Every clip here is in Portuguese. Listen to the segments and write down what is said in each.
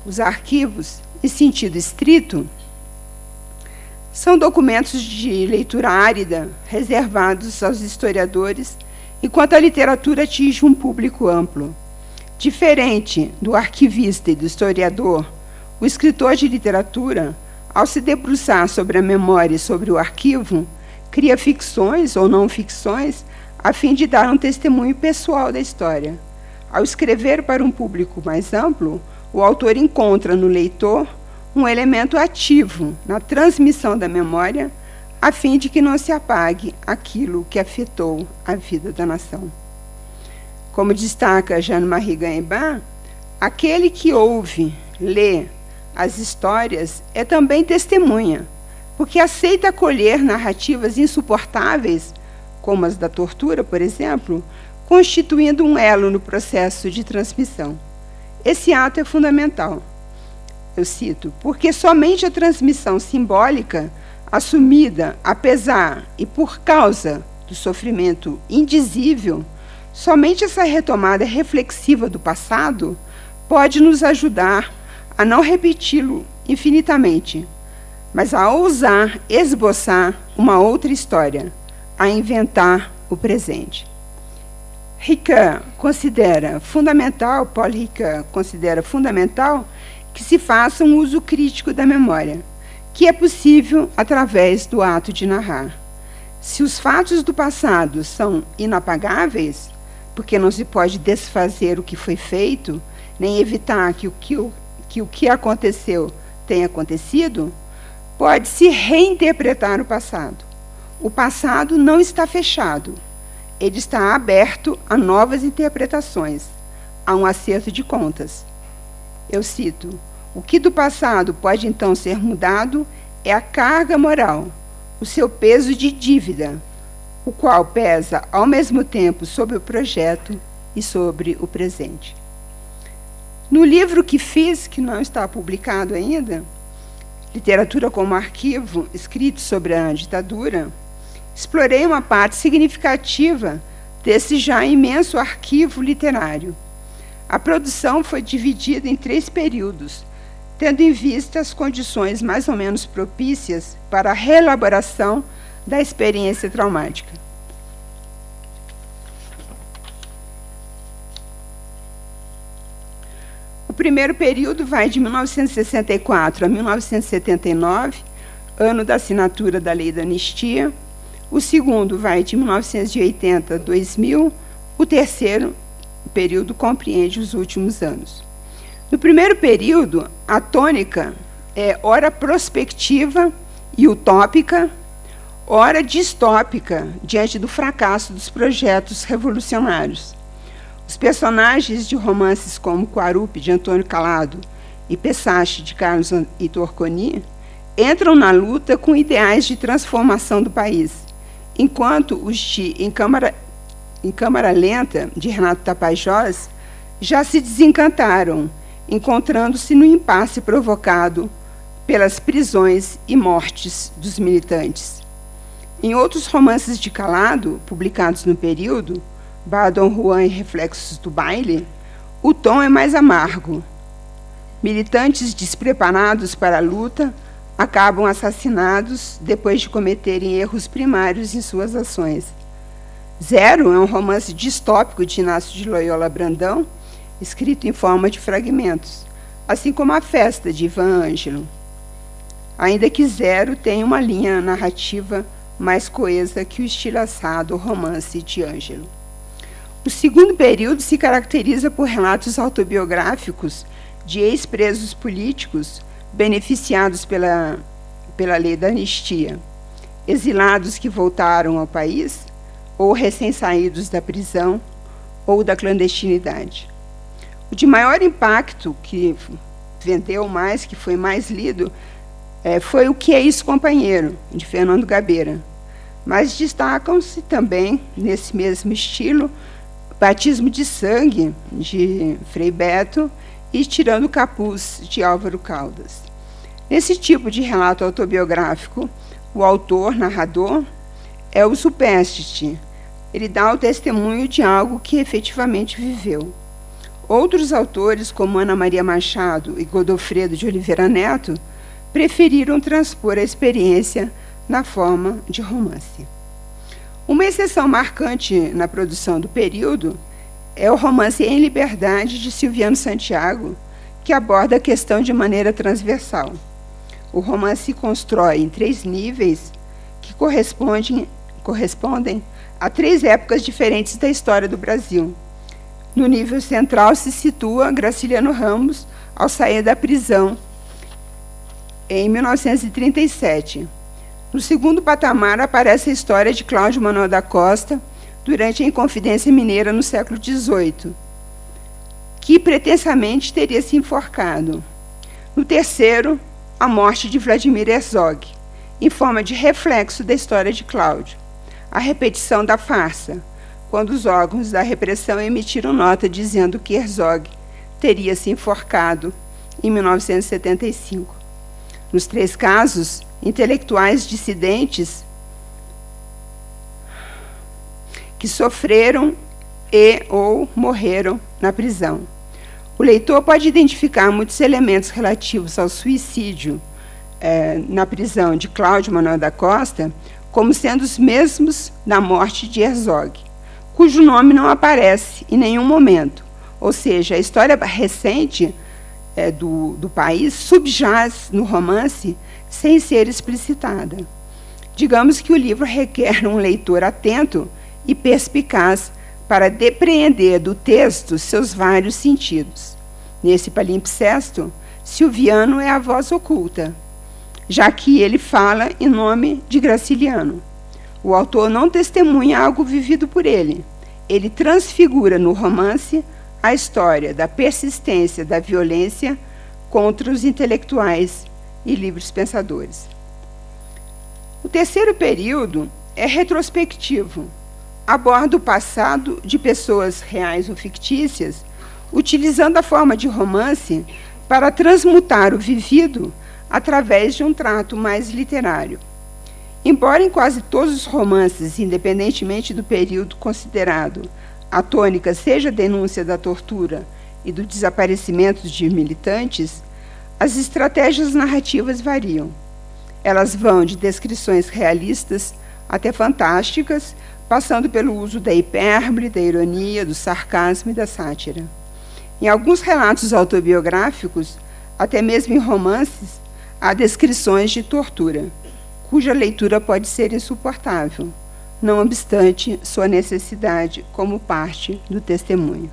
Os arquivos, em sentido estrito, são documentos de leitura árida, reservados aos historiadores, enquanto a literatura atinge um público amplo. Diferente do arquivista e do historiador, o escritor de literatura, ao se debruçar sobre a memória e sobre o arquivo, cria ficções ou não ficções a fim de dar um testemunho pessoal da história. Ao escrever para um público mais amplo, o autor encontra no leitor um elemento ativo na transmissão da memória, a fim de que não se apague aquilo que afetou a vida da nação. Como destaca Jean-Marie Gaibin, aquele que ouve, lê as histórias é também testemunha, porque aceita acolher narrativas insuportáveis, como as da tortura, por exemplo, constituindo um elo no processo de transmissão. Esse ato é fundamental. Eu cito, porque somente a transmissão simbólica, assumida apesar e por causa do sofrimento indizível, somente essa retomada reflexiva do passado pode nos ajudar a não repeti-lo infinitamente, mas a ousar esboçar uma outra história, a inventar o presente. Paul Ricoeur considera fundamental que se faça um uso crítico da memória, que é possível através do ato de narrar. Se os fatos do passado são inapagáveis, porque não se pode desfazer o que foi feito, nem evitar que o que aconteceu tenha acontecido, pode-se reinterpretar o passado. O passado não está fechado, ele está aberto a novas interpretações, a um acerto de contas. Eu cito, o que do passado pode então ser mudado é a carga moral, o seu peso de dívida, o qual pesa ao mesmo tempo sobre o projeto e sobre o presente. No livro que fiz, que não está publicado ainda, Literatura como Arquivo, escrito sobre a ditadura, explorei uma parte significativa desse já imenso arquivo literário. A produção foi dividida em 3 períodos, tendo em vista as condições mais ou menos propícias para a reelaboração da experiência traumática. O primeiro período vai de 1964 a 1979, ano da assinatura da Lei da Anistia. O segundo vai de 1980 a 2000. O terceiro período compreende os últimos anos. No primeiro período, a tônica é ora prospectiva e utópica, ora distópica, diante do fracasso dos projetos revolucionários. Os personagens de romances como Quarupi, de Antônio Calado, e Pessache, de Carlos e Torconi, entram na luta com ideais de transformação do país, enquanto os de Em Câmara Lenta, de Renato Tapajós, já se desencantaram, encontrando-se no impasse provocado pelas prisões e mortes dos militantes. Em outros romances de Calado, publicados no período, Bar Dom Juan e Reflexos do Baile, o tom é mais amargo. Militantes despreparados para a luta acabam assassinados depois de cometerem erros primários em suas ações. Zero é um romance distópico de Inácio de Loyola Brandão, escrito em forma de fragmentos, assim como A Festa, de Ivan Ângelo. Ainda que Zero tem uma linha narrativa mais coesa que o estilhaçado romance de Ângelo. O segundo período se caracteriza por relatos autobiográficos de ex-presos políticos beneficiados pela Lei da Anistia, exilados que voltaram ao país, ou recém-saídos da prisão ou da clandestinidade. O de maior impacto, que vendeu mais, que foi mais lido, foi O Que é Isso, Companheiro, de Fernando Gabeira. Mas destacam-se também, nesse mesmo estilo, Batismo de Sangue, de Frei Beto, e Tirando o Capuz, de Álvaro Caldas. Nesse tipo de relato autobiográfico, o autor, narrador, é o supérstite. Ele dá o testemunho de algo que efetivamente viveu. Outros autores, como Ana Maria Machado e Godofredo de Oliveira Neto, preferiram transpor a experiência na forma de romance. Uma exceção marcante na produção do período é o romance Em Liberdade, de Silviano Santiago, que aborda a questão de maneira transversal. O romance se constrói em 3 níveis que correspondem a 3 épocas diferentes da história do Brasil. No nível central se situa Graciliano Ramos ao sair da prisão em 1937. No segundo patamar aparece a história de Cláudio Manuel da Costa durante a Inconfidência Mineira no século XVIII, que pretensamente teria se enforcado. No terceiro, a morte de Vladimir Herzog, em forma de reflexo da história de Cláudio. A repetição da farsa, quando os órgãos da repressão emitiram nota dizendo que Herzog teria se enforcado em 1975. Nos 3 casos, intelectuais dissidentes que sofreram ou morreram na prisão. O leitor pode identificar muitos elementos relativos ao suicídio na prisão de Cláudio Manuel da Costa como sendo os mesmos da morte de Herzog, cujo nome não aparece em nenhum momento. Ou seja, a história recente do país subjaz no romance sem ser explicitada. Digamos que o livro requer um leitor atento e perspicaz para depreender do texto seus vários sentidos. Nesse palimpsesto, Silviano é a voz oculta, já que ele fala em nome de Graciliano. O autor não testemunha algo vivido por ele. Ele transfigura no romance a história da persistência da violência contra os intelectuais e livres pensadores. O terceiro período é retrospectivo. Aborda o passado de pessoas reais ou fictícias, utilizando a forma de romance para transmutar o vivido através de um trato mais literário. Embora em quase todos os romances, independentemente do período considerado, a tônica seja a denúncia da tortura e do desaparecimento de militantes, as estratégias narrativas variam. Elas vão de descrições realistas até fantásticas, passando pelo uso da hipérbole, da ironia, do sarcasmo e da sátira. Em alguns relatos autobiográficos, até mesmo em romances, há descrições de tortura, cuja leitura pode ser insuportável, não obstante sua necessidade como parte do testemunho.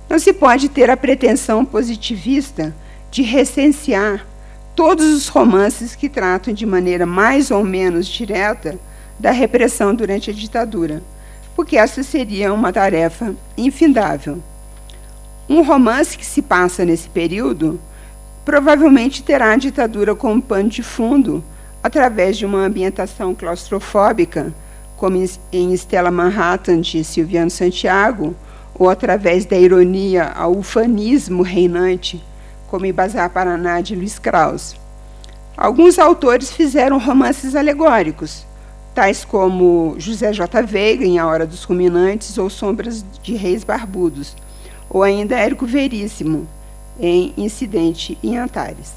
Não se pode ter a pretensão positivista de recensear todos os romances que tratam de maneira mais ou menos direta da repressão durante a ditadura, porque essa seria uma tarefa infindável. Um romance que se passa nesse período provavelmente terá a ditadura como pano de fundo, através de uma ambientação claustrofóbica, como em Stella Manhattan, de Silviano Santiago, ou através da ironia ao ufanismo reinante, como em Bazar Paraná, de Luiz Krauss. Alguns autores fizeram romances alegóricos, tais como José J. Veiga, em A Hora dos Ruminantes, ou Sombras de Reis Barbudos, ou ainda Érico Veríssimo, em Incidente em Antares.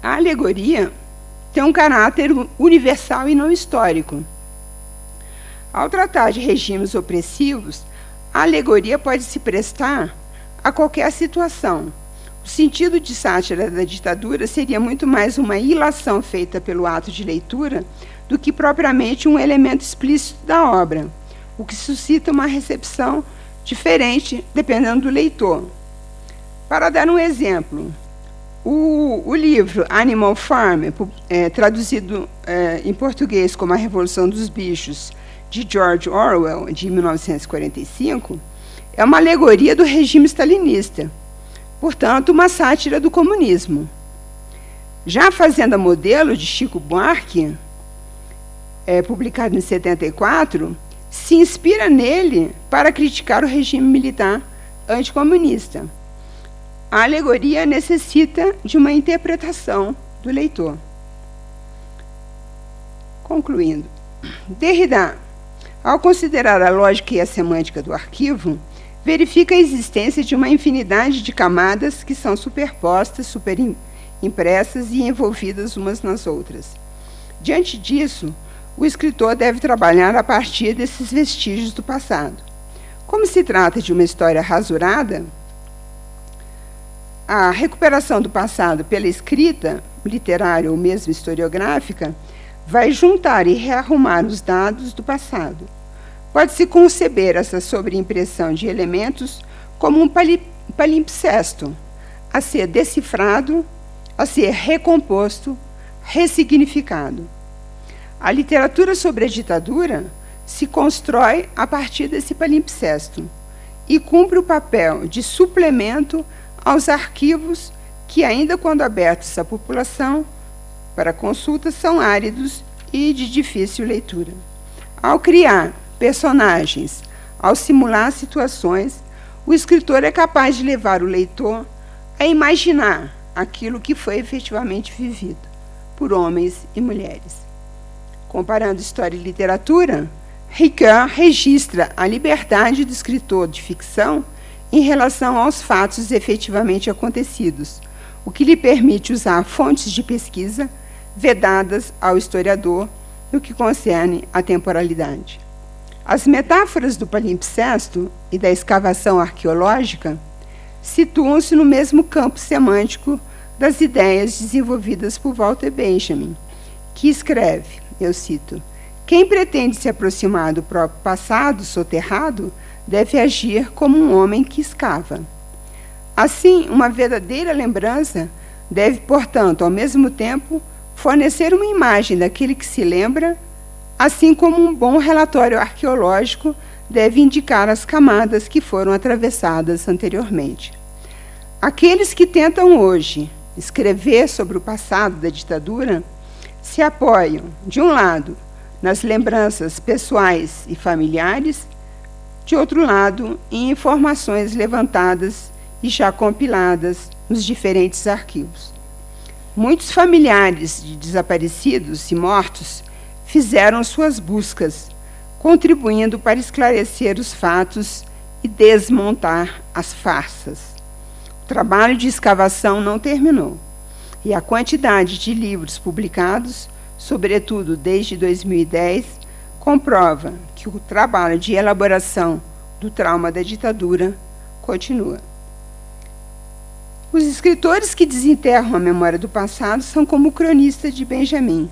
A alegoria tem um caráter universal e não histórico. Ao tratar de regimes opressivos, a alegoria pode se prestar a qualquer situação. O sentido de sátira da ditadura seria muito mais uma ilação feita pelo ato de leitura do que propriamente um elemento explícito da obra, o que suscita uma recepção diferente dependendo do leitor. Para dar um exemplo, o livro Animal Farm, traduzido em português como A Revolução dos Bichos, de George Orwell, de 1945, é uma alegoria do regime stalinista, portanto, uma sátira do comunismo. Já a Fazenda Modelo, de Chico Buarque, publicado em 74, se inspira nele para criticar o regime militar anticomunista. A alegoria necessita de uma interpretação do leitor. Concluindo, Derrida, Ao considerar a lógica e a semântica do arquivo, verifica a existência de uma infinidade de camadas que são superpostas, superimpressas e envolvidas umas nas outras. Diante disso, o escritor deve trabalhar a partir desses vestígios do passado. Como se trata de uma história rasurada, a recuperação do passado pela escrita literária ou mesmo historiográfica vai juntar e rearrumar os dados do passado. Pode-se conceber essa sobreimpressão de elementos como um palimpsesto, a ser decifrado, a ser recomposto, ressignificado. A literatura sobre a ditadura se constrói a partir desse palimpsesto e cumpre o papel de suplemento aos arquivos que, ainda quando abertos à população para consulta, são áridos e de difícil leitura. Ao criar personagens, ao simular situações, o escritor é capaz de levar o leitor a imaginar aquilo que foi efetivamente vivido por homens e mulheres. Comparando história e literatura, Ricoeur registra a liberdade do escritor de ficção em relação aos fatos efetivamente acontecidos, o que lhe permite usar fontes de pesquisa vedadas ao historiador no que concerne à temporalidade. As metáforas do palimpsesto e da escavação arqueológica situam-se no mesmo campo semântico das ideias desenvolvidas por Walter Benjamin, que escreve, eu cito, quem pretende se aproximar do próprio passado soterrado deve agir como um homem que escava. Assim, uma verdadeira lembrança deve, portanto, ao mesmo tempo, fornecer uma imagem daquele que se lembra, assim como um bom relatório arqueológico deve indicar as camadas que foram atravessadas anteriormente. Aqueles que tentam hoje escrever sobre o passado da ditadura se apoiam, de um lado, nas lembranças pessoais e familiares, de outro lado, em informações levantadas e já compiladas nos diferentes arquivos. Muitos familiares de desaparecidos e mortos fizeram suas buscas, contribuindo para esclarecer os fatos e desmontar as farsas. O trabalho de escavação não terminou, e a quantidade de livros publicados, sobretudo desde 2010, comprova que o trabalho de elaboração do trauma da ditadura continua. Os escritores que desenterram a memória do passado são como o cronista de Benjamin.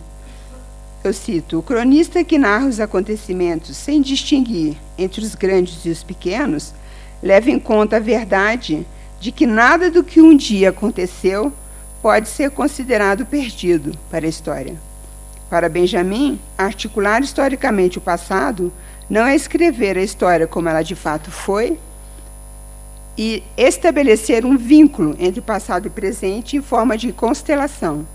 Eu cito, o cronista que narra os acontecimentos sem distinguir entre os grandes e os pequenos, leva em conta a verdade de que nada do que um dia aconteceu pode ser considerado perdido para a história. Para Benjamin, articular historicamente o passado não é escrever a história como ela de fato foi e estabelecer um vínculo entre passado e presente em forma de constelação.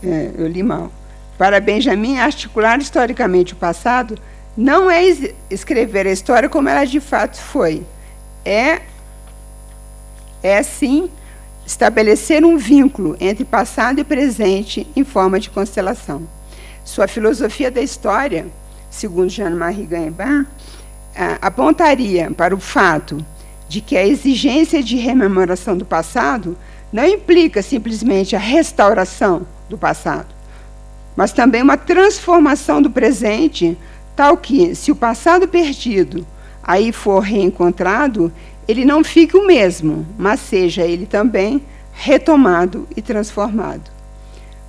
Eu li mal. Para Benjamin, articular historicamente o passado não é escrever a história como ela de fato foi. É sim, estabelecer um vínculo entre passado e presente em forma de constelação. Sua filosofia da história, segundo Jean-Marie Gaimbart, apontaria para o fato de que a exigência de rememoração do passado não implica simplesmente a restauração do passado, mas também uma transformação do presente, tal que, se o passado perdido aí for reencontrado, ele não fique o mesmo, mas seja ele também retomado e transformado.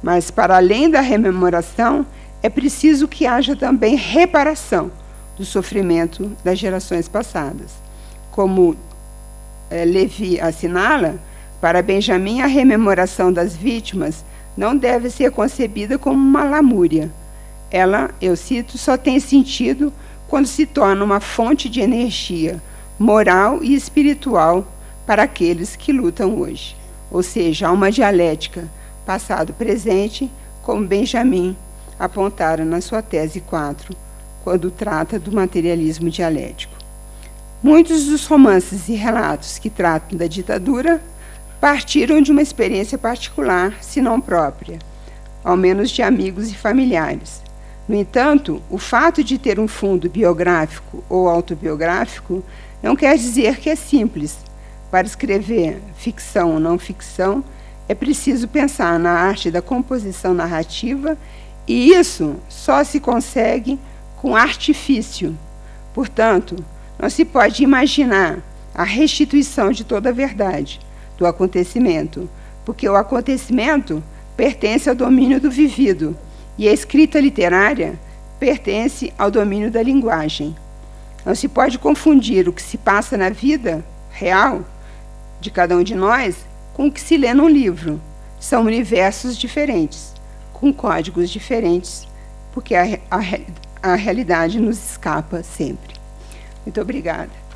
Mas, para além da rememoração, é preciso que haja também reparação do sofrimento das gerações passadas. Como Levi assinala, para Benjamin, a rememoração das vítimas não deve ser concebida como uma lamúria. Ela, eu cito, só tem sentido quando se torna uma fonte de energia moral e espiritual para aqueles que lutam hoje. Ou seja, há uma dialética passado-presente, como Benjamin apontara na sua tese 4, quando trata do materialismo dialético. Muitos dos romances e relatos que tratam da ditadura partiram de uma experiência particular, se não própria, ao menos de amigos e familiares. No entanto, o fato de ter um fundo biográfico ou autobiográfico não quer dizer que é simples. Para escrever ficção ou não ficção, é preciso pensar na arte da composição narrativa, e isso só se consegue com artifício. Portanto, não se pode imaginar a restituição de toda a verdade do acontecimento, porque o acontecimento pertence ao domínio do vivido e a escrita literária pertence ao domínio da linguagem. Não se pode confundir o que se passa na vida real de cada um de nós com o que se lê num livro. São universos diferentes, com códigos diferentes, porque a realidade nos escapa sempre. Muito obrigada.